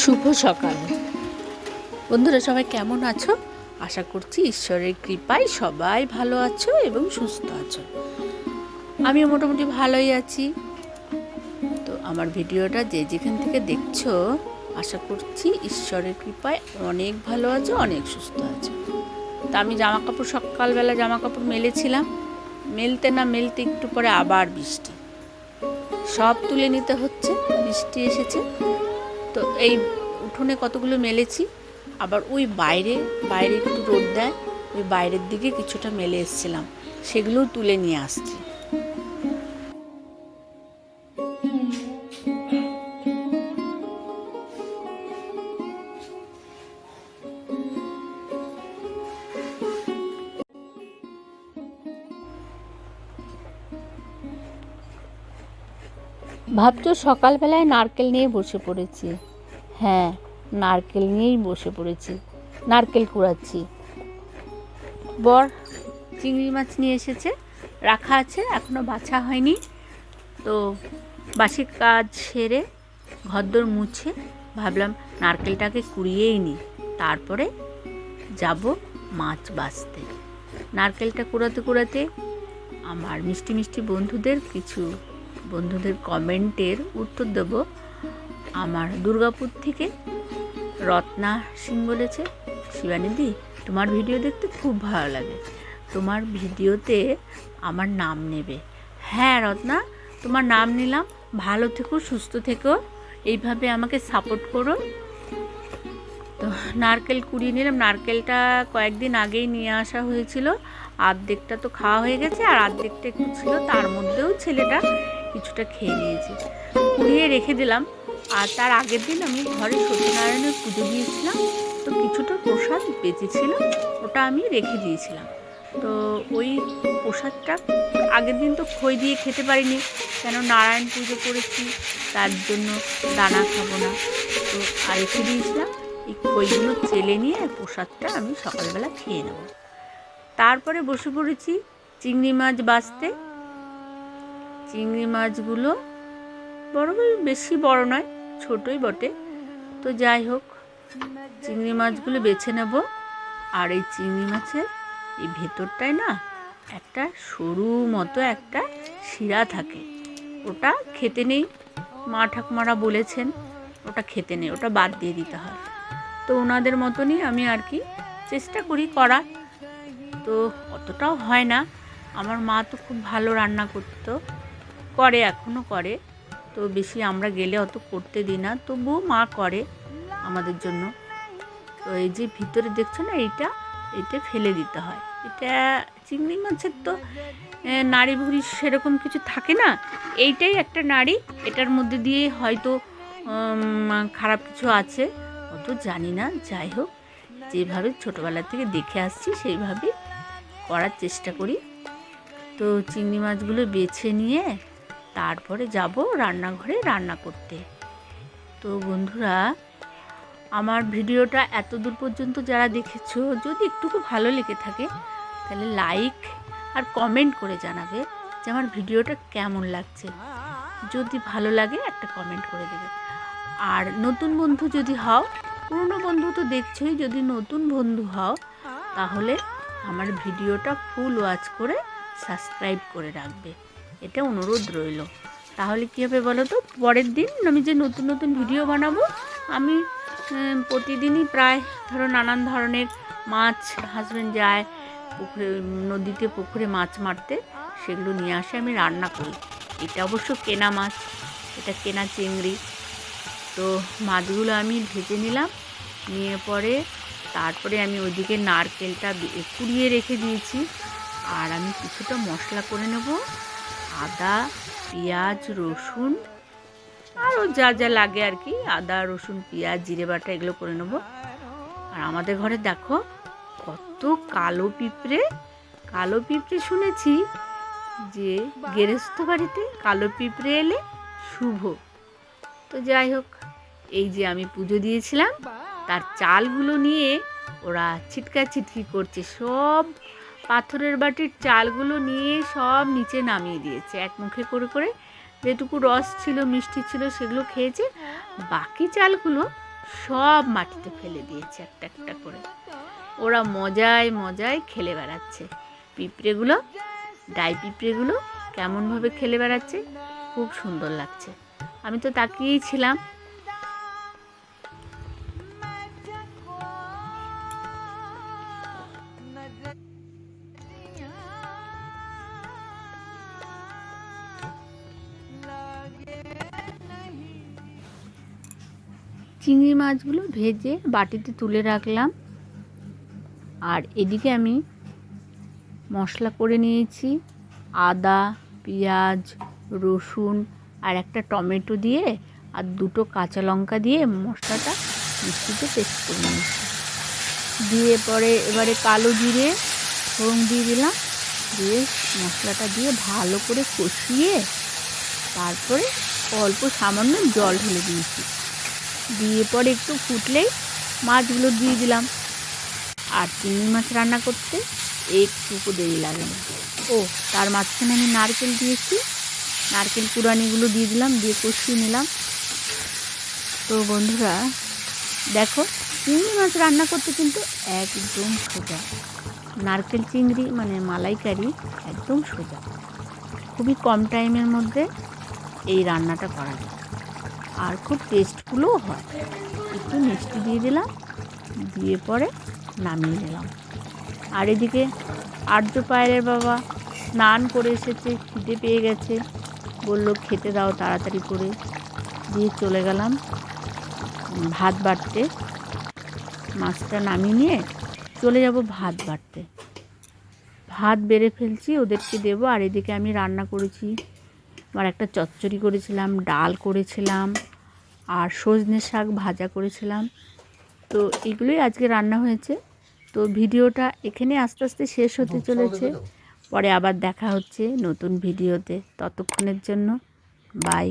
শুভ সকাল বন্ধুরা, সবাই কেমন আছো? আশা করছি ঈশ্বরের কৃপায় সবাই ভালো আছো এবং সুস্থ আছো। আমিও মোটামুটি ভালোই আছি। তো আমার ভিডিওটা যে যেখান থেকে দেখছো, আশা করছি ঈশ্বরের কৃপায় অনেক ভালো আছো, অনেক সুস্থ আছো। তা আমি সকালবেলা জামা কাপড় মেলেছিলাম, মেলতে না মেলতে একটু পরে আবার বৃষ্টি, সব তুলে নিতে হচ্ছে, বৃষ্টি এসেছে। তো এই উঠোনে কতগুলো মেলেছি, আবার ওই বাইরে একটু রোদ দেয়, ওই বাইরের দিকে কিছুটা মেলে এসেছিলাম, সেগুলোও তুলে নিয়ে আসছি। ভাবছো সকালবেলায় নারকেল নিয়ে বসে পড়েছি। হ্যাঁ, নারকেল নিয়েই বসে পড়েছি, নারকেল কুড়াচ্ছি। বর চিংড়ি মাছ নিয়ে এসেছে, রাখা আছে, এখনও বাছা হয়নি। তো বাসি কাজ সেরে ঘরদোর মুছে ভাবলাম নারকেলটাকে কুড়িয়েই নিই, তারপরে যাব মাছ বাছতে। নারকেলটা কুড়াতে কুড়াতে আমার মিষ্টি মিষ্টি বন্ধুদের কমেন্টের উত্তর দেব। আমার দুর্গাপুর থেকে রত্না সিং বলেছে, শিবানীদি তোমার ভিডিও দেখতে খুব ভালো লাগে, তোমার ভিডিওতে আমার নাম নেবে। হ্যাঁ রত্না, তোমার নাম নিলাম। ভালো থেকো, সুস্থ থেকো, এইভাবে আমাকে সাপোর্ট করো। তো নারকেল কুড়িয়ে নিলাম। নারকেলটা কয়েকদিন আগেই নিয়ে আসা হয়েছিল, অর্ধেকটা তো খাওয়া হয়ে গেছে, আর অর্ধেকটা একটু ছিল, তার মধ্যেও ছেলেটা কিছুটা খেয়ে নিয়েছে। কুড়িয়ে রেখে দিলাম। আর তার আগের দিন আমি ঘরে সত্যনারায়ণের পুজো দিয়েছিলাম, তো কিছুটা প্রসাদ বেঁচেছিল, ওটা আমি রেখে দিয়েছিলাম। তো ওই প্রসাদটা আগের দিন তো খই দিয়ে খেতে পারিনি, কেন নারায়ণ পুজো করেছি, তার জন্য দানা খাবো না, তো আর রেখে দিয়েছিলাম। এই খইগুলো চেলে নিয়ে প্রসাদটা আমি সকালবেলা খেয়ে নেব। তারপরে বসে পড়েছি চিংড়ি মাছ বাছতে। চিংড়ি মাছগুলো বেশি বড় নয়, ছোটই বটে। তো যাই হোক, চিংড়ি মাছগুলো বেছে নেব। আর এই চিংড়ি মাছের এই ভেতরটায় না একটা সরু মতো একটা শিরা থাকে, ওটা খেতে নেই, মা ঠাকুমারা বলেছেন ওটা খেতে নেই, ওটা বাদ দিয়ে দিতে হয়। তো ওনাদের মতনই আমি আর কি চেষ্টা করি করার। তো অতটাও হয় না, আমার মা তো খুব ভালো রান্না করে, এখনও করে। তো বেশি আমরা গেলে অত করতে দিই না, তবুও মা করে আমাদের জন্য। তো এই যে ভিতরে দেখছো না, এইটা ফেলে দিতে হয়। এটা চিংড়ি মাছের তো নাড়ি ভুড়ি সেরকম কিছু থাকে না, এইটাই একটা নাড়ি, এটার মধ্যে দিয়ে হয়তো খারাপ কিছু আছে, অত জানি না। যাই হোক, যেভাবে ছোটোবেলা থেকে দেখে আসছি সেইভাবেই করার চেষ্টা করি। তো চিংড়ি মাছগুলো বেছে নিয়ে তারপরে যাব রান্নাঘরে রান্না করতে। তো বন্ধুরা, আমার ভিডিওটা এত দূর পর্যন্ত যারা দেখেছো, যদি একটুকু ভালো লেগে থাকে তাহলে লাইক আর কমেন্ট করে জানাবে যে আমার ভিডিওটা কেমন লাগছে। যদি ভালো লাগে একটা কমেন্ট করে দেবে। আর নতুন বন্ধু যদি হও, পুরনো বন্ধু তো দেখছোই, যদি নতুন বন্ধু হও তাহলে আমার ভিডিওটা ফুল ওয়াচ করে সাবস্ক্রাইব করে রাখবে, এটা অনুরোধ রইল। তাহলে কী হবে বলো তো, পরের দিন আমি যে নতুন নতুন ভিডিও বানাবো, আমি প্রতিদিনই প্রায় ধরো নানান ধরনের মাছ, হাজব্যান্ড যায় পুকুরে, নদীতে পুকুরে মাছ মারতে, সেগুলো নিয়ে আসে, আমি রান্না করি। এটা অবশ্য কেনা মাছ, এটা কেনা চিংড়ি। তো মাছগুলো আমি ভেজে নিলাম, নিয়ে পরে তারপরে আমি ওইদিকে নারকেলটা কুড়িয়ে রেখে দিয়েছি। আর আমি কিছুটা মশলা করে নেব, আদা, পেঁয়াজ, রসুন, আরও যা যা লাগে আর কি, আদা, রসুন, পেঁয়াজ, জিরে বাটা, এগুলো করে নেব। আর আমাদের ঘরে দেখো কত কালো পিঁপড়ে শুনেছি যে গেরস্ত বাড়িতে কালো পিঁপড়ে এলে শুভ। তো যাই হোক, এই যে আমি পুজো দিয়েছিলাম, তার চালগুলো নিয়ে ওরা ছিটকি করছে, সব পাথরের বাটির চালগুলো নিয়ে সব নিচে নামিয়ে দিয়েছে, এক মুখে করে করে যেটুকু রস ছিল, মিষ্টি ছিল, সেগুলো খেয়েছে। বাকি চালগুলো সব মাটিতে ফেলে দিয়েছে একটা একটা করে। ওরা মজায় মজায় খেলে বেড়াচ্ছে। পিঁপড়েগুলো, ডাই পিঁপড়েগুলো কেমনভাবে খেলে বেড়াচ্ছে, খুব সুন্দর লাগছে। আমি তো তাকিয়েই ছিলাম। চিংড়ি মাছগুলো ভেজে বাটিতে তুলে রাখলাম। আর এদিকে আমি মশলা করে নিয়েছি। আদা, পেঁয়াজ, রসুন আর একটা টমেটো দিয়ে আর 2টো কাঁচা লঙ্কা দিয়ে মশলাটা মিক্সিতে পেস্ট করে নিয়েছি। দিয়ে পরে এবারে কালো জিরে, ফোড়ন দিয়ে দিলাম। দিয়ে মশলাটা দিয়ে ভালো করে কষিয়ে তারপরে অল্প সামান্য জল ঢেলে দিয়েছি। দিয়ে পরে একটু ফুটলেই মাছগুলো দিয়ে দিলাম। আর চিংড়ি মাছ রান্না করতে একটুকু দেরি লাগে না। ও তার মাঝখানে আমি নারকেল দিয়েছি, নারকেল কুড়ানিগুলো দিয়ে দিলাম, দিয়ে কষিয়ে নিলাম। তো বন্ধুরা দেখো, চিংড়ি মাছ রান্না করতে কিন্তু একদম সোজা। নারকেল চিংড়ি মানে মালাইকারি একদম সোজা। খুবই কম টাইমের মধ্যে এই রান্নাটা করা যায়, আর খুব টেস্টফুলও হয়। একটু মিষ্টি দিয়ে দিলাম, দিয়ে পরে নামিয়ে নিলাম। আর এদিকে আর্য পায়েলের বাবা স্নান করে এসেছে, খিদে পেয়ে গেছে, বললো খেতে দাও তাড়াতাড়ি করে। দিয়ে চলে গেলাম ভাত বাড়তে। মাছটা নামিয়ে নিয়ে চলে যাব ভাত বাড়তে। ভাত বেড়ে ফেলছি, ওদেরকে দেবো। আর এদিকে আমি রান্না করেছি, আমার একটা চচ্চড়ি করেছিলাম, ডাল করেছিলাম, আর সজনে শাক ভাজা করেছিলাম। তো এগুলোই আজকে রান্না হয়েছে। তো ভিডিওটা এখানে আস্তে আস্তে শেষ হতে চলেছে। পরে আবার দেখা হচ্ছে নতুন ভিডিওতে। ততক্ষণের জন্য বাই।